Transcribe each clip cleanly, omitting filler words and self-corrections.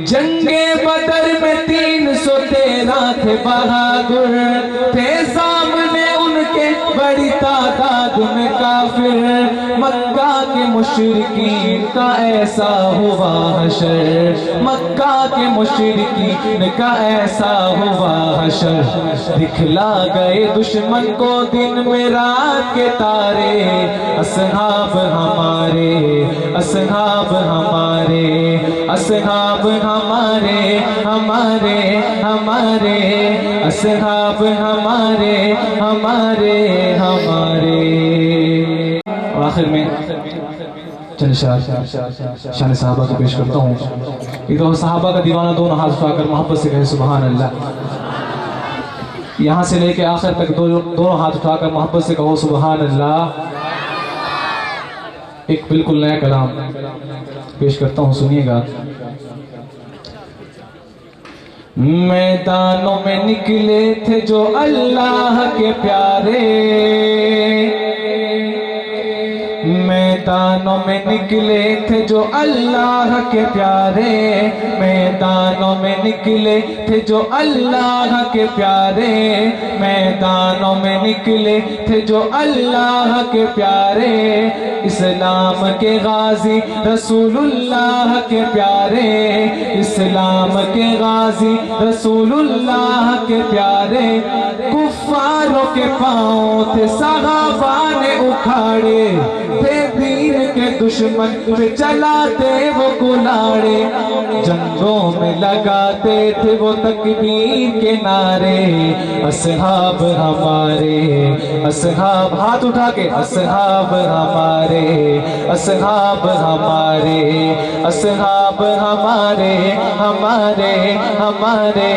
جنگ بدر میں 313 تھے بہادر، تھے سامنے ان کے بڑی تعداد میں کافر، مکہ کے مشرکین کا ایسا ہوا حشر، مکہ کے مشرکین کا ایسا ہوا حشر، دکھلا گئے دشمن کو دن میں رات کے تارے، اصحاب ہمارے، اصحاب ہمارے، اصحاب ہمارے، ہمارے ہمارے، اصحاب ہمارے، ہمارے ہمارے۔ اور آخر میں چند شان صحابہ کو پیش کرتا ہوں۔ ایک دو صحابہ کا دیوانہ دونوں ہاتھ اٹھا کر محبت سے کہے سبحان اللہ۔ یہاں سے لے کے آخر تک دونوں ہاتھ اٹھا کر محبت سے کہو سبحان اللہ۔ ایک بالکل نیا کلام پیش کرتا ہوں، سنیے گا۔ میدانوں میں نکلے تھے جو اللہ کے پیارے، میدانوں میں نکلے تھے جو اللہ کے پیارے، میدانوں میں نکلے تھے جو اللہ کے پیارے، میدانوں میں نکلے تھے جو اللہ کے پیارے، اسلام کے غازی رسول اللہ کے پیارے، اسلام کے غازی رسول اللہ کے پیارے، کفاروں کے پاؤں تھے صحابہ نے اکھاڑے، تھے دین کے دشمن پہ چلاتے وہ کلاڑے، جنگوں میں لگاتے تھے وہ تکبیر کے نعرے، اصحاب ہمارے، اصحاب ہاتھ اٹھا کے، اصحاب ہمارے، اصحاب ہمارے، اصحاب ہمارے، ہمارے ہمارے،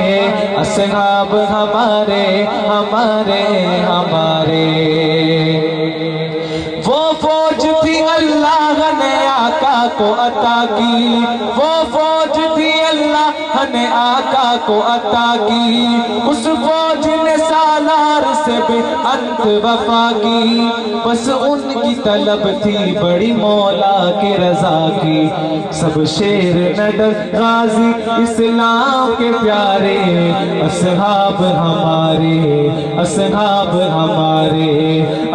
اصحاب ہمارے، ہمارے ہمارے۔ وہ فوج تھی اللہ نے آقا کو عطا کی، وہ فوج تھی اللہ نے آقا کو عطا کی، اس فوج نے سالار سے بے انت وفا کی، بس ان کی طلب تھی بڑی مولا کے رضا کی، سب شیر نڈر غازی اسلام کے پیارے، اصحاب ہمارے، اصحاب ہمارے،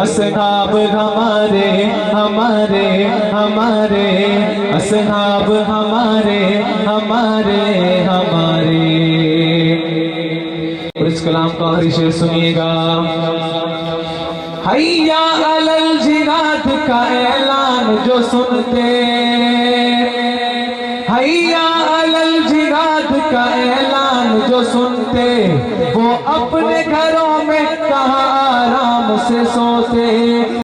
اصحاب ہمارے، ہمارے ہمارے، اصحاب ہمارے، ہمارے ہمارے۔ اور اس کلام کا آخری شعر سنیے گا۔ حیا علی الجہاد کا اعلان جو سنتے، حیا علی الجہاد کا اعلان جو سنتے، وہ اپنے گھروں میں کہاں آرام سے سوتے۔